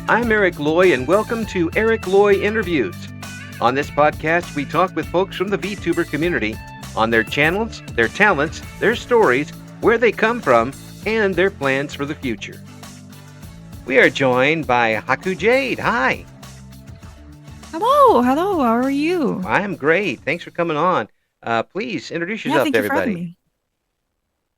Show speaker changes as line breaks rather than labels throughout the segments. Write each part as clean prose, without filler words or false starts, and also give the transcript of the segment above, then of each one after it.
I'm Eric Loy, and welcome to Loy Interviews. On this podcast, we talk with folks from the VTuber community on their channels, their talents, their stories, where they come from, and their plans for the future. We are joined by HakuJade. Hi.
Hello, how are you?
I'm great. Thanks for coming on. Please introduce
Yeah,
yourself
thank
to
you for having
everybody.
me.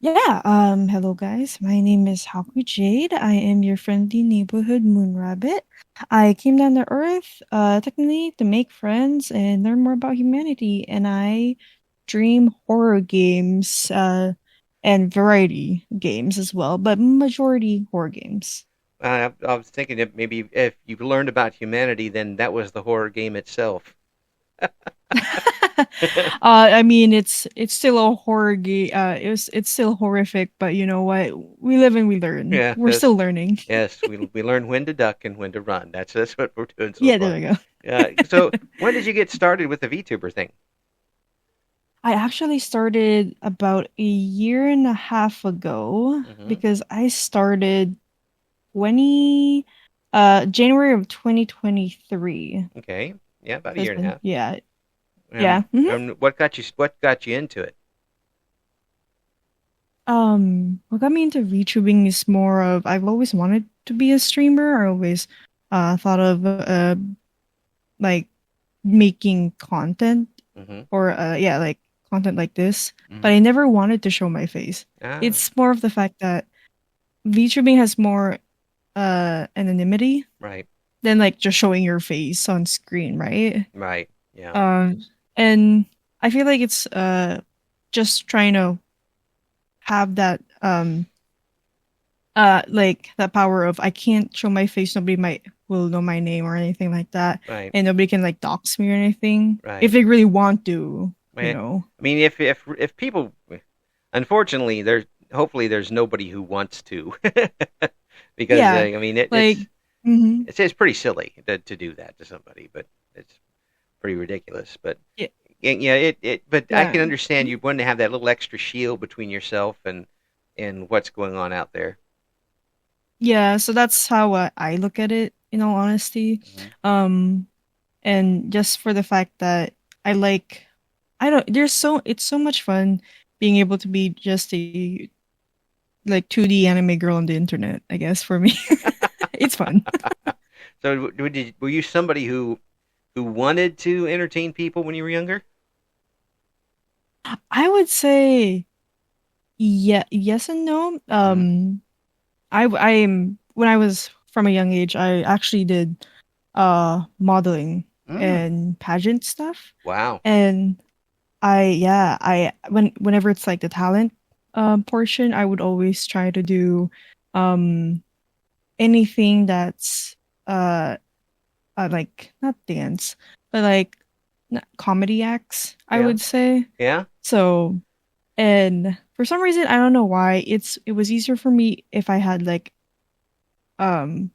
Yeah, hello guys. My name is HakuJade. I am your friendly neighborhood moon rabbit. I came down to Earth, technically to make friends and learn more about humanity, and I dream horror games, and variety games as well, but majority horror games.
I was thinking that maybe if you've learned about humanity, then that was the horror game itself.
I mean, it's still a horror game. It's still horrific, but you know what? We live and we learn.
Yeah,
We're still learning.
yes, we learn when to duck and when to run. That's what we're doing so
Yeah, there
far.
we go.
So when did you get started with the VTuber thing?
I actually started about a year and a half ago
Hmm.
because I started 20 January of 2023.
Okay, yeah, about a
Has
year and a
been,
half.
yeah. Yeah.
And what got you into it?
What got me into VTubing is more of I've always wanted to be a streamer. I always thought of like making content
Hmm.
or yeah, like content like this, but
Hmm.
I never wanted to show my face.
Ah,
It's more of the fact that VTubing has more anonymity
right,
than like just showing your face on screen, right?
right, yeah,
Um, and I feel like it's just trying to have that like that power of I can't show my face, nobody might will know my name or anything like that,
right,
and nobody can like dox me or anything
right.
if they really want to, you
Man,
know.
I mean, if people, unfortunately, hopefully there's nobody who wants to, because
Yeah,
I mean
like mhm.
it's pretty silly to do that to somebody, but it's pretty ridiculous. But
Yeah,
yeah, but I
yeah.
can understand you want to have that little extra shield between yourself and what's going on out there.
Yeah, so that's how I look at it, in all honesty.
Hmm.
Um, and just for the fact that I like, I don't, it's so much fun being able to be just a like 2D anime girl on the internet, I guess, for me. It's fun.
So were you somebody who wanted to entertain people when you were younger?
I would say yeah, yes and no.
Hmm.
I'm when I was from a young age, I actually did modeling
Mm.
and pageant stuff.
Wow.
And whenever it's like the talent portion, I would always try to do um anything that's uh, like not dance, but like comedy acts, I
Yeah.
would say.
Yeah.
So, and for some reason, I don't know why, it was easier for me if I had like um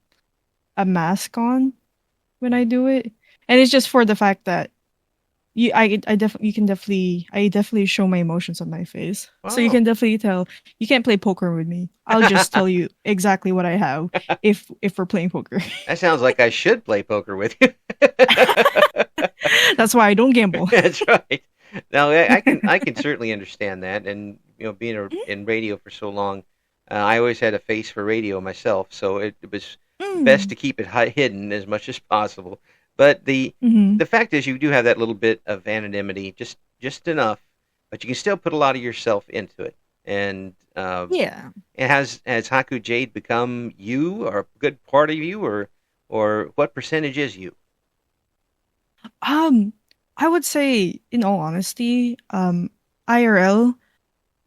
a mask on when I do it. And it's just for the fact that I definitely show my emotions on my face. So you
Oh,
can definitely tell you can't play poker with me. I'll just tell you exactly what I have if we're playing poker.
that sounds like I should play poker with you.
That's why I don't gamble.
That's right. Now I can certainly understand that, and being in radio for so long, I always had a face for radio myself, so it was best
Mm.
to keep it hidden as much as possible. But
Hmm.
the fact is, you do have that little bit of anonymity, just enough, but you can still put a lot of yourself into it. And
Yeah.
has Haku Jade become you, or a good part of you, or what percentage is you?
Um, I would say, in all honesty, IRL,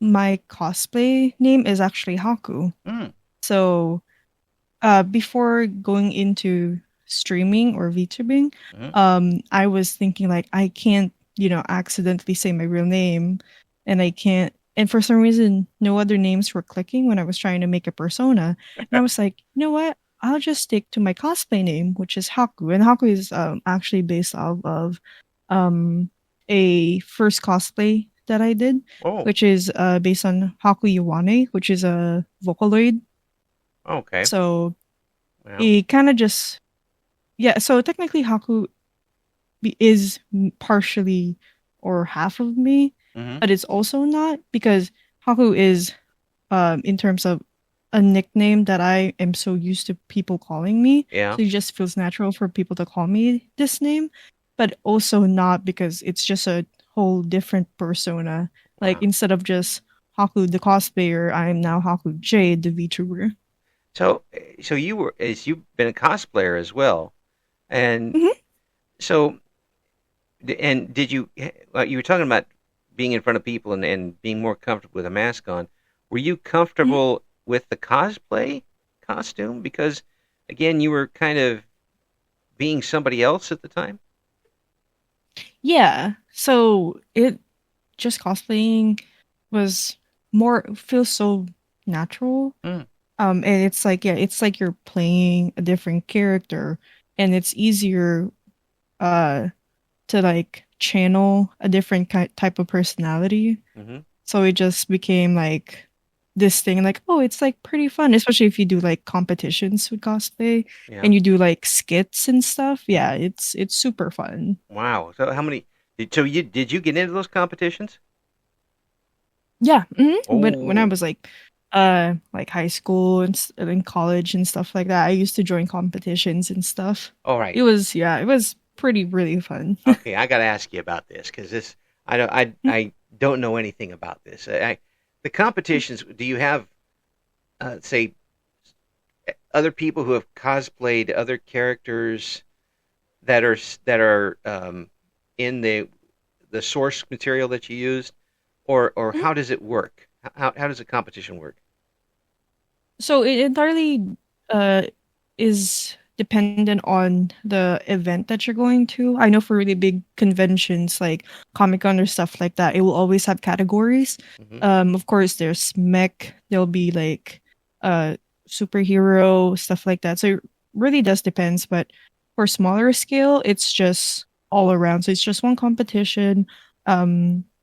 my cosplay name is actually Haku.
Mm.
So, before going into streaming or VTubing,
Hmm.
I was thinking like I can't, accidentally say my real name, and I can't. And for some reason, no other names were clicking when I was trying to make a persona. And I was like, you know what? I'll just stick to my cosplay name, which is Haku. And Haku is actually based off of um, a first cosplay that I did,
Oh,
which is based on Haku Iwane, which is a Vocaloid.
okay.
So
Well,
it kind of just yeah. So technically, is partially or half of me,
hmm
but it's also not because Haku is in terms of a nickname that I am so used to people calling me.
yeah.
So it just feels natural for people to call me this name, but also not because it's just a whole different persona. Like
Wow.
instead of just Haku the cosplayer, I am now HakuJade the VTuber.
So you were, as you've been a cosplayer as well, and
Hmm.
so, and did you? Well, you were talking about being in front of people and being more comfortable with a mask on. Were you
Hmm.
comfortable with the cosplay costume? Because again, you were kind of being somebody else at the time.
Yeah. So it just cosplaying was more feels so natural.
Mm,
And it's like yeah, it's like you're playing a different character, and it's easier uh to like channel a different type of personality.
hmm
So it just became like this thing, like oh, it's like pretty fun, especially if you do like competitions with cosplay
Yeah.
and you do like skits and stuff. Yeah, it's super fun.
Wow. So how many? So you did you get into those competitions?
Yeah, when I
Oh,
was like high school and in college and stuff like that, I used to join competitions and stuff.
all
It
right.
was yeah, it was pretty really fun.
Okay, I got to ask you about this because this I don't know anything about this. The competitions. Do you have say other people who have cosplayed other characters that are in the source material that you used, or how does it work? How does a competition work?
So it entirely uh is dependent on the event that you're going to. I know for really big conventions like Comic-Con or stuff like that, it will always have categories.
hmm
Of course there's mech, there'll be like uh superhero, stuff like that. So it really does depends, but for smaller scale, it's just all around. So it's just one competition.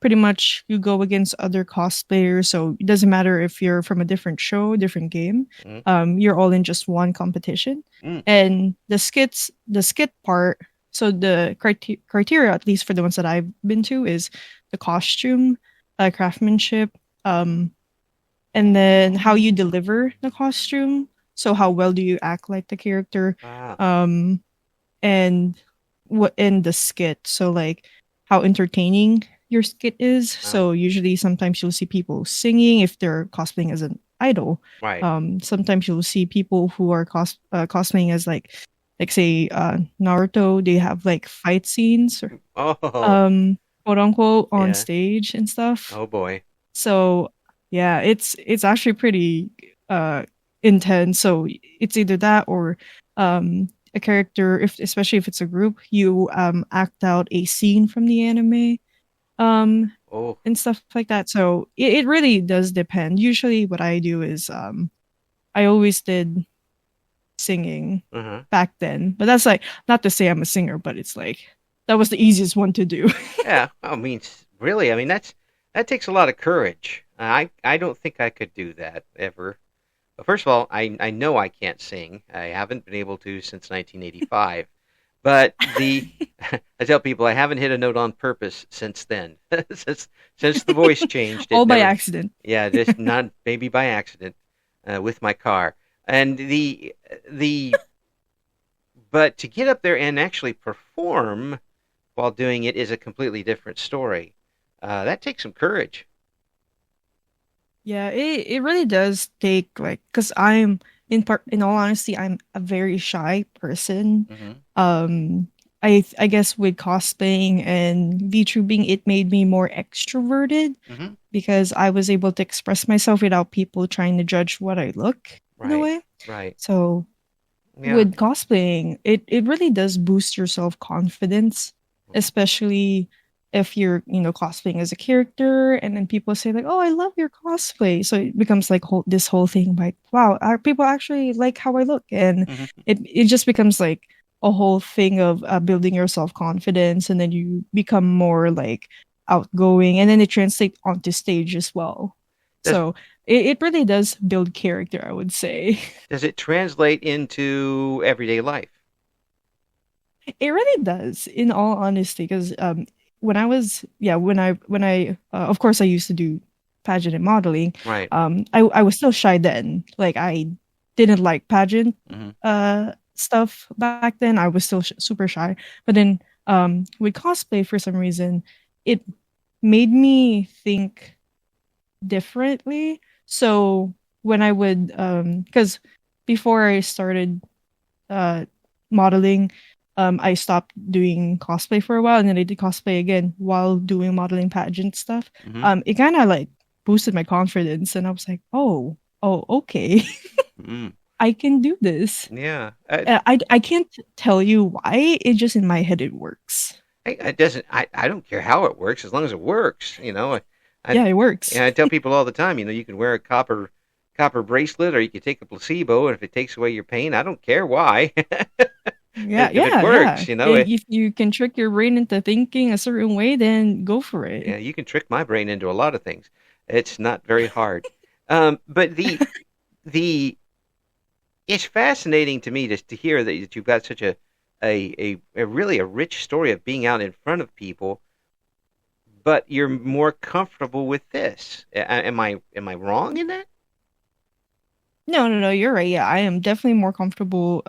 Pretty much you go against other cosplayers, so it doesn't matter if you're from a different show, different game,
hmm
you're all in just one competition.
Mm.
And the skit part, so the criteria, at least for the ones that I've been to, is the costume, craftsmanship, um, and then how you deliver the costume. So how well do you act like the character,
Ah,
um, and what in the skit. So like how entertaining your skit is.
ah,
So usually sometimes you'll see people singing if they're cosplaying as an idol.
right.
Sometimes you'll see people who are cosplaying as like say Naruto. They have like fight scenes or
Oh,
um quote unquote on
yeah.
stage and stuff.
Oh boy.
So yeah, it's actually pretty intense. So it's either that or a character, if especially if it's a group, you act out a scene from the anime um
Oh,
and stuff like that. So it really does depend. Usually what I do is I always did singing
uh-huh.
back then. But that's like not to say I'm a singer, but it's like that was the easiest one to do.
Yeah. I mean, really. I mean, that takes a lot of courage. I don't think I could do that ever. Well, first of all, I know I can't sing. I haven't been able to since 1985. But I tell people I haven't hit a note on purpose since then. since the voice changed,
All
it
by
never.
accident.
Yeah, just not maybe by accident with my car. And the but to get up there and actually perform while doing it is a completely different story. That takes some courage.
Yeah, it really does take like because I'm in all honesty, I'm a very shy person.
hmm
Um I guess with cosplaying and VTubing, it made me more extroverted
hmm
because I was able to express myself without people trying to judge what I look in a
Right,
way.
right.
So
Yeah.
with cosplaying, it really does boost your self confidence, especially if you're cosplaying as a character, and then people say like, "Oh, I love your cosplay," so it becomes like this whole thing like, "Wow, are people actually like how I look?" And
hmm
it just becomes like a whole thing of building your self confidence, and then you become more like outgoing, and then it translates onto stage as well.
Does
So it really does build character, I would say.
does it translate into everyday life?
It really does, in all honesty, because when I was yeah when I of course I used to do pageant and modeling.
Right.
I was still shy then. Like I didn't like pageant
Mm-hmm.
stuff back then. I was still super shy. But then with cosplay, for some reason, it made me think differently. So when I would because before I started uh modeling, I stopped doing cosplay for a while, and then I did cosplay again while doing modeling pageant stuff.
Mm-hmm.
It kind of like boosted my confidence, and I was like, oh, okay,
Mm-hmm.
I can do this.
Yeah.
I can't tell you why. It's just in my head it works.
It doesn't. I don't care how it works as long as it works. I
Yeah, it works.
I tell people all the time. You can wear a copper bracelet, or you can take a placebo, and if it takes away your pain, I don't care why.
Yeah,
If it
yeah,
works,
yeah. If you can trick your brain into thinking a certain way, then go for it.
yeah, you can trick my brain into a lot of things. It's not very hard. But the it's fascinating to me just to hear that you've got such a really a rich story of being out in front of people, but you're more comfortable with this. Am I wrong in that?
No, no, no, you're right. Yeah, I am definitely more comfortable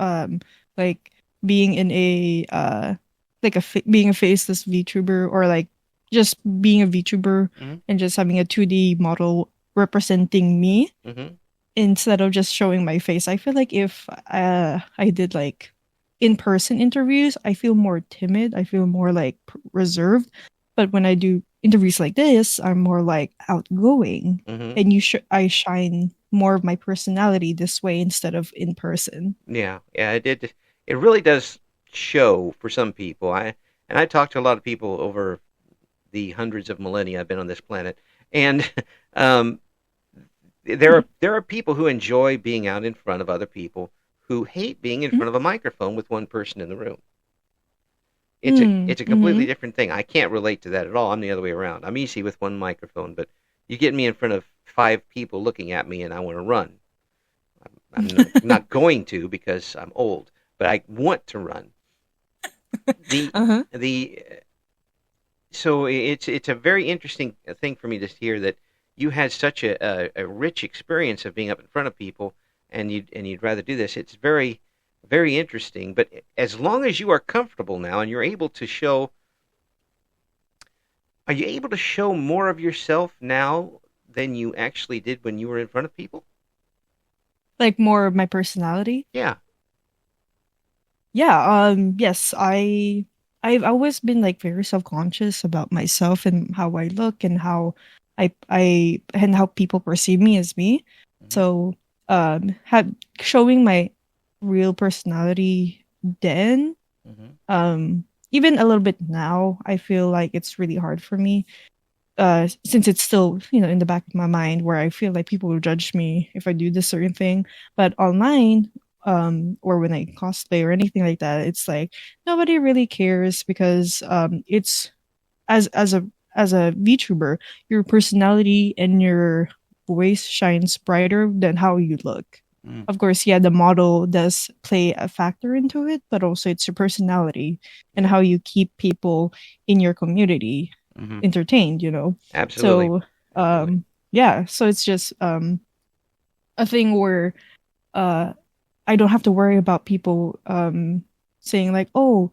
like being in a like being a faceless VTuber, or like just being a VTuber
Mm-hmm.
and just having a 2D model representing me
Mm-hmm.
instead of just showing my face. I feel like if I did like in-person interviews, I feel more timid. I feel more like reserved. But when I do interviews like this, I'm more like outgoing,
Mm-hmm.
and I shine more of my personality this way instead of in person.
Yeah, yeah, it really does show for some people. I talked to a lot of people over the hundreds of millennia I've been on this planet, and um, there are people who enjoy being out in front of other people who hate being in front of a microphone with one person in the room. It's a completely
Mm-hmm.
different thing. I can't relate to that at all. I'm the other way around. I'm easy with one microphone, but you get me in front of five people looking at me and I want to run. I'm not going to because I'm old, but I want to run. The
Uh-huh.
the So it's a very interesting thing for me to hear that you had such a rich experience of being up in front of people, and you'd rather do this. It's very interesting. But as long as you are comfortable now and you're able to show, are you able to show more of yourself now than you actually did when you were in front of people?
Like more of my personality.
Yeah.
Yeah, yes, I've always been like very self-conscious about myself and how I look and how I and how people perceive me as me.
Hmm.
So, have showing my real personality then,
Hmm.
even a little bit now, I feel like it's really hard for me. Since it's still, in the back of my mind where I feel like people will judge me if I do this certain thing. But online, or when I cosplay or anything like that, it's like nobody really cares because it's as a VTuber, your personality and your voice shines brighter than how you look.
Mm.
Of course, yeah, the model does play a factor into it, but also it's your personality and
Yeah.
how you keep people in your community
Hmm.
entertained.
Absolutely.
So,
Absolutely.
yeah, so it's just a thing where uh I don't have to worry about people saying like, "Oh,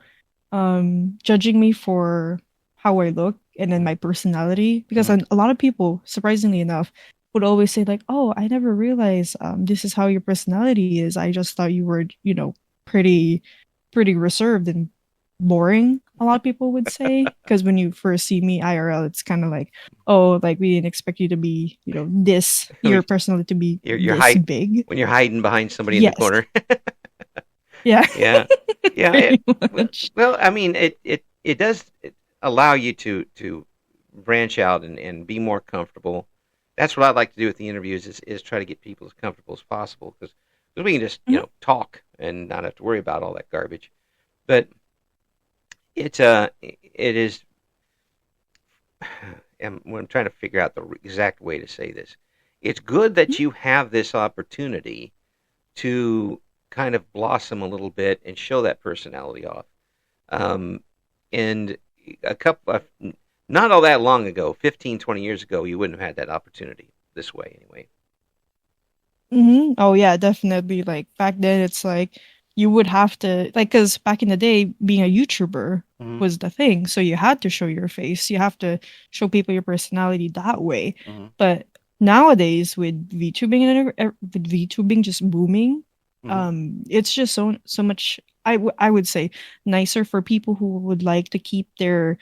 judging me for how I look and then my personality," because
Hmm.
a lot of people, surprisingly enough, would always say like, "Oh, I never realized this is how your personality is. I just thought you were, pretty pretty reserved and boring." A lot of people would say because when you first see me IRL, it's kind of like, "Oh, like we didn't expect you to be, your personality to be
You're
this
hide
big."
when you're hiding behind somebody in the
Yes.
corner.
Yeah.
Yeah, yeah.
Pretty
Well,
much.
I mean, it does allow you to branch out and be more comfortable. That's what I'd like to do with the interviews is try to get people as comfortable as possible because we can just
Mhm.
talk and not have to worry about all that garbage. But it is. And when I'm trying to figure out the exact way to say this, it's good that you have this opportunity to kind of blossom a little bit and show that personality off. Um, and a couple of, not all that long ago, 15, 20 years ago, you wouldn't have had that opportunity this way anyway.
Oh yeah, definitely. Like back then, it's like you would have to like because back in the day, being a YouTuber
Mm-hmm.
was the thing. So you had to show your face. You have to show people your personality that way.
Mm-hmm.
But nowadays, with VTubing with VTubing just booming,
Mm-hmm.
it's just so much. I would say nicer for people who would like to keep their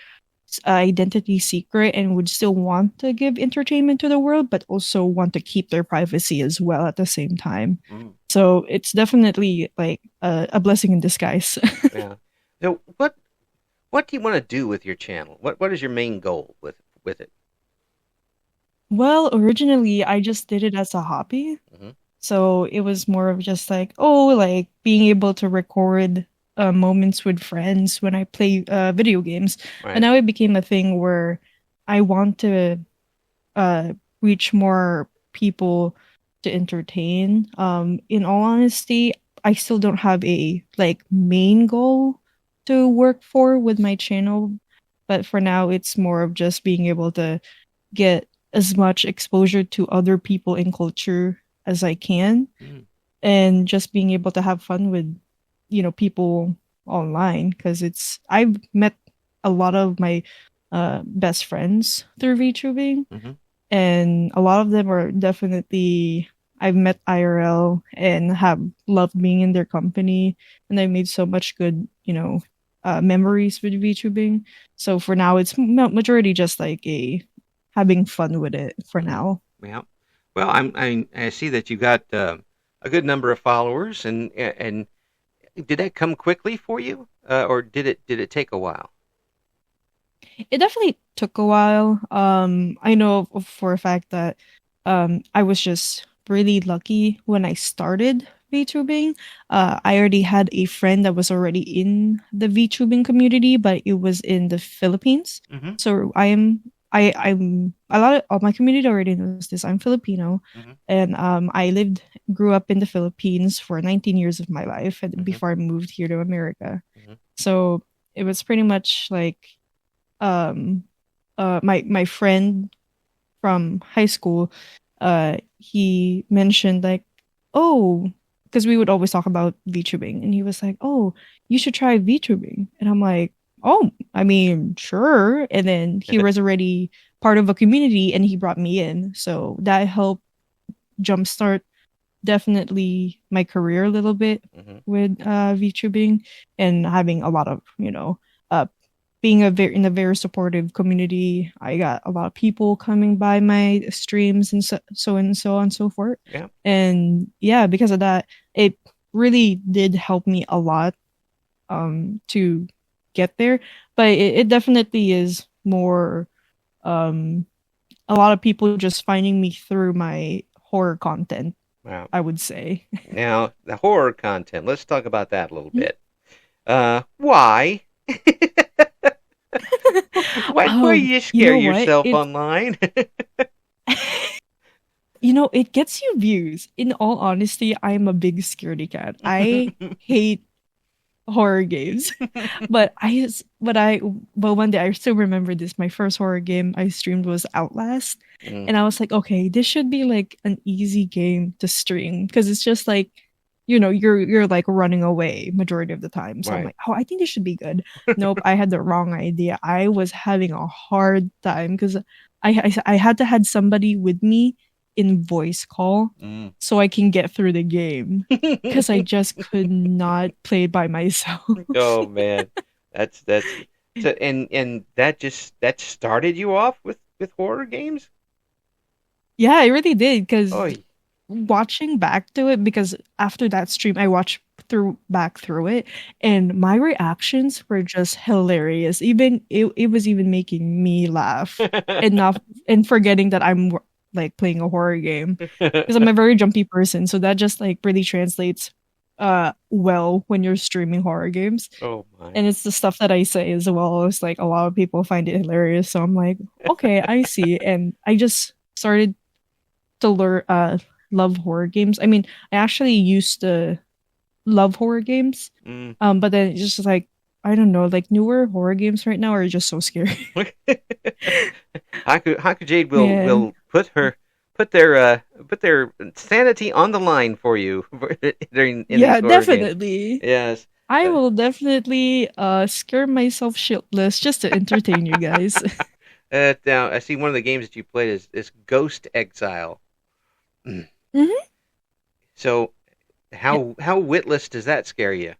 identity secret and would still want to give entertainment to the world, but also want to keep their privacy as well at the same time.
Mm-hmm.
So it's definitely like a blessing in disguise.
Yeah. So what do you want to do with your channel? What is your main goal with it?
Well, originally I just did it as a hobby.
Mm-hmm.
So it was more of just like, oh, like being able to record moments with friends when I play video games. But
Right.
now it became a thing where I want to uh, reach more people to entertain. In all honesty, I still don't have a like main goal to work for with my channel, but for now, it's more of just being able to get as much exposure to other people in culture as I can,
Mm.
and just being able to have fun with, people online because I've met a lot of my best friends through VTubing,
Mm-hmm.
and a lot of them are definitely I've met IRL and have loved being in their company, and I've made so much good, memories with VTubing. So for now, it's majority just like a having fun with it for
Mm-hmm.
now.
Yeah. Well, I see that you got a good number of followers, and did that come quickly for you, or did it take a while?
It definitely took a while. I know for a fact that I was just really lucky when I started VTubing. I already had a friend that was already in the VTubing community, but it was in the Philippines.
Mm-hmm.
So I'm a lot of all my community already knows this. I'm Filipino,
Mm-hmm.
and grew up in the Philippines for 19 years of my life, and
Mm-hmm.
before I moved here to America.
Mm-hmm.
So it was pretty much like um my friend from high school, he mentioned like, oh, because we would always talk about VTubing, and he was like, oh, you should try VTubing, and I'm like, oh, I mean, sure. And then he was already part of a community, and he brought me in, so that helped jumpstart definitely my career a little bit
Mm-hmm.
with VTubing, and having a lot of uh being in a very supportive community. I got a lot of people coming by my streams and so on and so forth.
Yeah.
And yeah, because of that, it really did help me a lot to get there. But it definitely is more um a lot of people just finding me through my horror content,
Wow.
I would say.
Now the horror content. Let's talk about that a little bit. Why? Why
Oh,
you
you
scare
know what?
yourself online?
It gets you views. In all honesty, I'm a big scaredy cat. I hate horror games. But one day I still remember this. My first horror game I streamed was Outlast.
Mm.
And I was like, okay, this should be like an easy game to stream because it's just like, you're like running away majority of the time. So I'm
Right.
like, oh, I think this should be good. Nope, I had the wrong idea. I was having a hard time because I had to had somebody with me in voice call
Mm.
so I can get through the game because I just could not play it by myself.
Oh man, that's so, and that started you off with horror games.
Yeah, it really did
Oh,
because watching back to it, because after that stream I watched back through it, and my reactions were just hilarious. Even it was even making me laugh enough and forgetting that I'm like playing a horror game because I'm a very jumpy person, so that just like really translates well when you're streaming horror games.
oh my.
And it's the stuff that I say as well. It's like a lot of people find it hilarious. So I'm like, okay, I see. And I just started to learn love horror games. I mean, I actually used to love horror games.
Mm.
But then it's just like I don't know, like newer horror games right now are just so scary.
HakuJade
Yeah.
will put their sanity on the line for you during in these
Yeah,
horror games.
definitely.
Yes.
I
Uh,
will definitely scare myself shitless just to entertain you guys.
now I see one of the games that you played is Ghost Exile. Mm.
hmm
So
Yeah.
how witless does that scare you?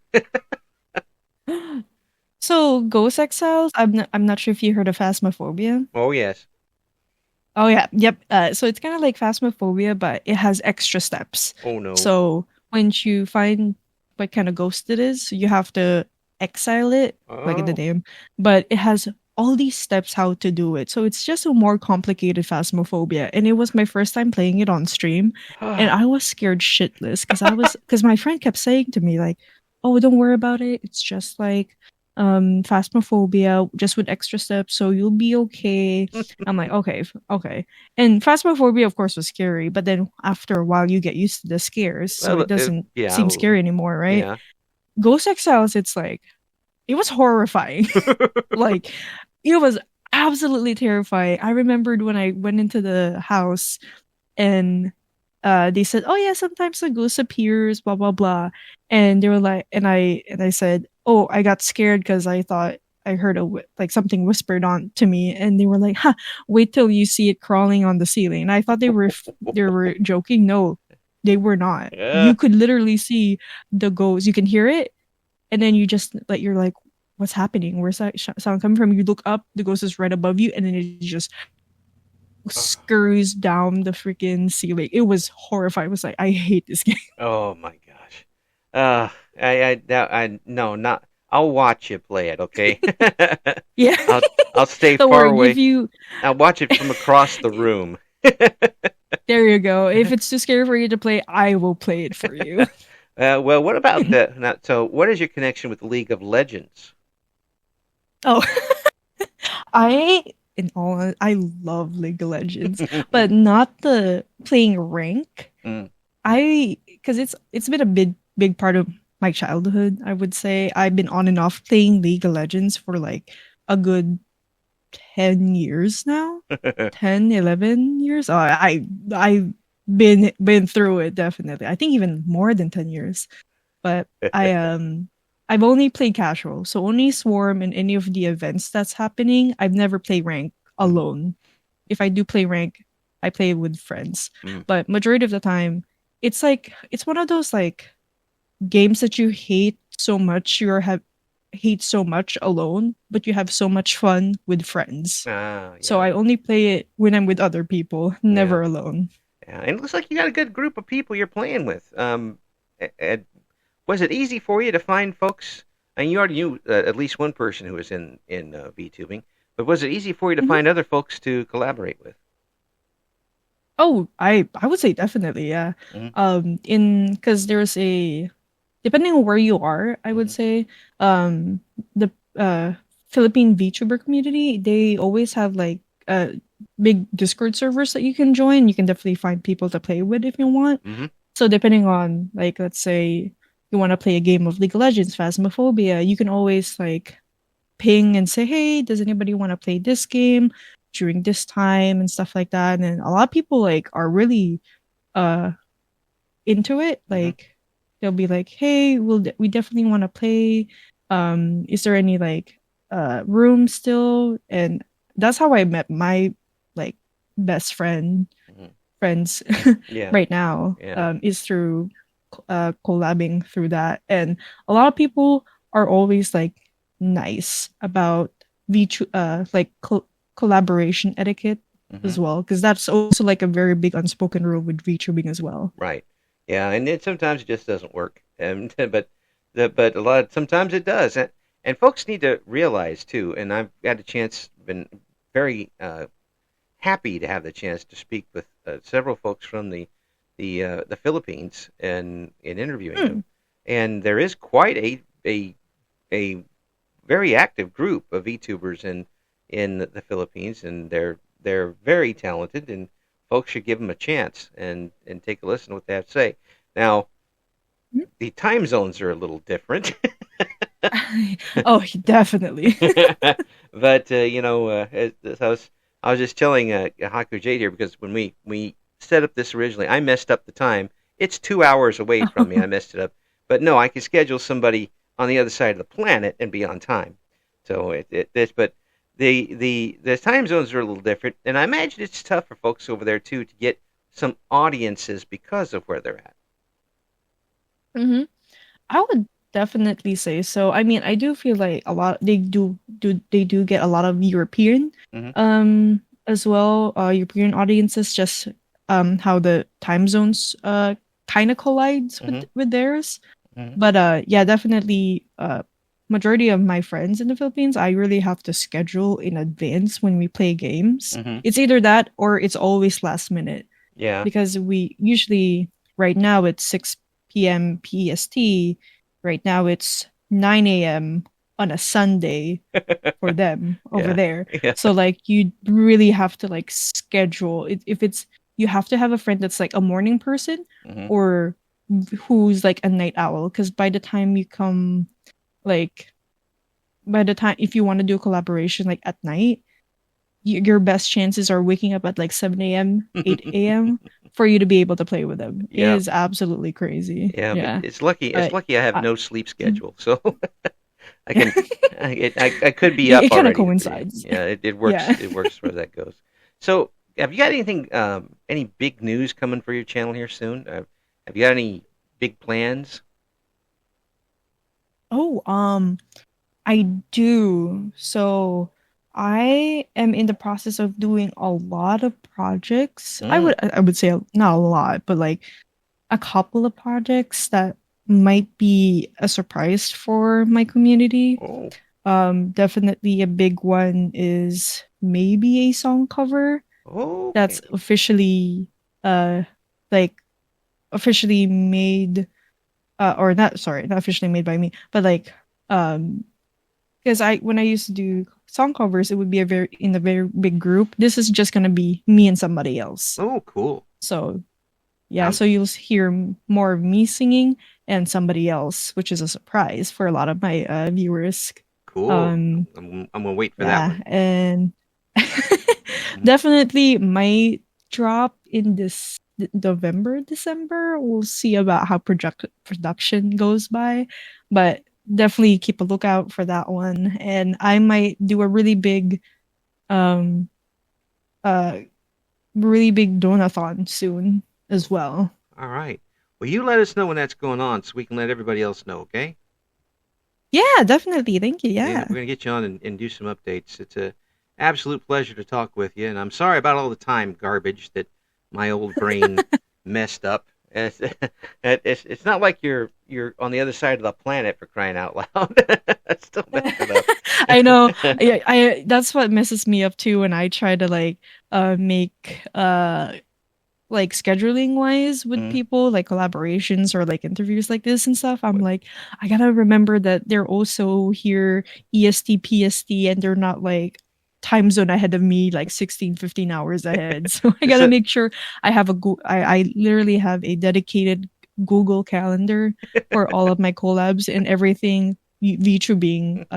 So Ghost Exiles, I'm not sure if you heard of Phasmophobia.
Oh yes.
Oh yeah, yep. So it's kind of like Phasmophobia, but it has extra steps.
Oh no.
So once you find what kind of ghost it is, you have to exile it, like in the
Oh.
name. But it has all these steps how to do it. So it's just a more complicated Phasmophobia. And it was my first time playing it on stream, and I was scared shitless because my friend kept saying to me like, "Oh, don't worry about it. It's just like Phasmophobia, just with extra steps, so you'll be okay." I'm like, okay, okay. And Phasmophobia, of course, was scary, but then after a while, you get used to the scares, so
Well,
it doesn't
yeah,
seem scary anymore, right?
yeah.
Ghost Exiles, it's like, it was horrifying. Like, it was absolutely terrifying. I remembered when I went into the house and they said, "Oh yeah, sometimes a ghost appears, blah blah blah," and they were like, and I said, "Oh, I got scared because I thought I heard like something whispered on to me," and they were like, "Huh, wait till you see it crawling on the ceiling." And I thought they were joking. No, they were not.
Yeah.
You could literally see the ghost. You can hear it, and then you just like you're like, "What's happening? Where's that sound coming from?" You look up, the ghost is right above you, and then it just scurries down the freaking ceiling. It was horrifying. I was like, I hate this game.
Oh my gosh. No, not. I'll watch you play it, okay?
Yeah.
I'll I'll stay
Don't
far
worry, if
away.
you
I'll watch it from across the room.
there you go. If it's too scary for you to play, I will play it for you.
Well, what about the? Now, so, what is your connection with League of Legends?
Oh, I I love League of Legends, but not the playing rank.
Mm.
I because it's been a big part of my childhood, I would say. I've been on and off playing League of Legends for like a good 10 years now. 10, 11 years. Oh, I've been through it definitely. I think even more than 10 years. But I've only played casual, so only Swarm and any of the events that's happening. I've never played rank alone. If I do play rank, I play with friends.
Mm.
But majority of the time, it's like it's one of those like games that you hate so much hate so much alone, but you have so much fun with friends.
Ah,
So
yeah,
I only play it when I'm with other people,
yeah,
never alone.
yeah. And it looks like you got a good group of people you're playing with. Was it easy for you to find folks? And you already knew at least one person who was in VTubing, but was it easy for you to
Mhm.
find other folks to collaborate with?
Oh, I would say definitely, yeah.
Mm-hmm.
In because there's a depending on where you are, I would
Mm-hmm.
say the Philippine VTuber community, they always have like big Discord servers that you can join. You can definitely find people to play with if you want.
Mm-hmm.
So depending on like let's say you want to play a game of League of Legends, Phasmophobia, you can always like ping and say, "Hey, does anybody want to play this game during this time?" and stuff like that. And then a lot of people like are really uh into it.
Mm-hmm.
Like they'll be like, "Hey, we definitely want to play. Is there any like room still?" And that's how I met my like best
Mm-hmm.
friends
Yeah,
right now.
yeah.
Is through collabing through that, and a lot of people are always like nice about like collaboration etiquette
Mm-hmm.
as well, because that's also like a very big unspoken rule with VTubing as well.
Right. Yeah, and sometimes it just doesn't work, and but sometimes it does, and folks need to realize too. And I've had a chance, been very happy to have the chance to speak with several folks from the Philippines and in interviewing them,
Hmm.
and there is quite a very active group of VTubers in the Philippines, and they're very talented and folks should give them a chance and take a listen to what they have to say. Now, the time zones are a little different.
Oh, definitely.
But I was just telling HakuJade here, because when we set up this originally, I messed up the time. It's 2 hours away from me. I messed it up. But no, I could schedule somebody on the other side of the planet and be on time. So but the time zones are a little different, and I imagine it's tough for folks over there too to get some audiences because of where they're at.
hmm I would definitely say so. I mean, I do feel like a lot they do get a lot of European
Mm-hmm.
as well, European audiences, just how the time zones kind of collides
Mm-hmm.
with theirs.
Mm-hmm.
But yeah, definitely majority of my friends in the Philippines, I really have to schedule in advance when we play games.
Mm-hmm.
It's either that or it's always last minute,
Yeah.
because we usually, right now it's 6 p.m. PST. Right now it's 9 a.m. on a Sunday for them over
Yeah.
there.
Yeah.
So like you really have to like schedule it. If it's, you have to have a friend that's like a morning person
Mm-hmm.
or who's like a night owl, because by the time you come, like by the time, if you want to do a collaboration like at night, your best chances are waking up at like 7 a.m., 8 a.m. for you to be able to play with them.
Yeah.
It is absolutely crazy.
Yeah,
Yeah.
but it's lucky. It's
But
lucky I have
I,
no sleep schedule, so I can. I could be up
it kind of
already.
coincides.
Yeah, it works.
Yeah.
It works where that goes. So, have you got anything? Any big news coming for your channel here soon? Have you got any big plans?
Oh, I do. So I am in the process of doing a lot of projects.
Mm.
I would say not a lot, but like a couple of projects that might be a surprise for my community.
Oh.
Definitely a big one is maybe a song cover
Okay.
that's officially like officially made, or not, sorry, not officially made by me, but like because I when I used to do song covers, it would be a very big group. This is just gonna be me and somebody else.
Oh, cool.
So yeah,
Um,
so you'll hear more of me singing and somebody else, which is a surprise for a lot of my viewers.
cool.
Um,
I'm gonna wait for that
yeah,
one.
and
Mhm.
definitely might drop in this November, December. We'll see about how production goes by, but definitely keep a lookout for that one. And I might do a um uh really big donathon soon as well.
All right. Well, you let us know when that's going on, so we can let everybody else know. Okay?
Yeah, definitely. Thank you.
Yeah,
Yeah.
we're gonna get you on and do some updates. It's a absolute pleasure to talk with you, and I'm sorry about all the time garbage that my old brain messed up. It's not like you're on the other side of the planet, for crying out loud. I still messed it
I know.
up.
I that's what messes me up too when I try to like make like scheduling wise with
Mm.
people, like collaborations or like interviews like this and stuff. I'm like, I gotta remember that they're also here EST, PST, and they're not like time zone ahead of me, like 16, 15 hours ahead. So I gotta
So,
make sure I have I literally have a dedicated Google Calendar for all of my collabs and everything VTubing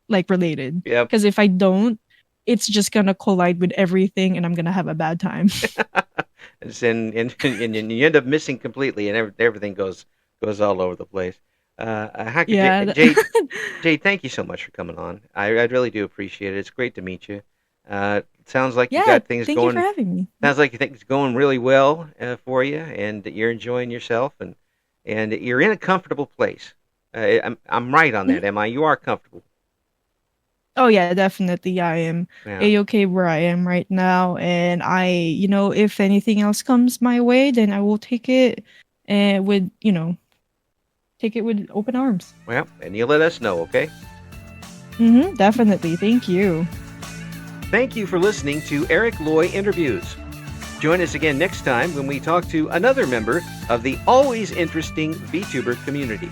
like related.
yep.
Because if I don't, it's just gonna collide with everything and I'm gonna have a bad time.
And you end up missing completely, and everything goes all over the place.
Yeah.
Jade, thank you so much for coming on. I really do appreciate it. It's great to meet you. It sounds like you
Yeah,
got things
thank you for
going.
having me.
Sounds like you think it's going really well for you, and that you're enjoying yourself, and you're in a comfortable place. I'm right on that, am I? You are comfortable.
Oh yeah, definitely. I am
Yeah.
a-okay where I am right now, and if anything else comes my way, then I will take it and take it with open arms.
Well, and you let us know, okay?
Definitely. Thank you.
Thank you for listening to Eric Loy Interviews. Join us again next time when we talk to another member of the always interesting VTuber community.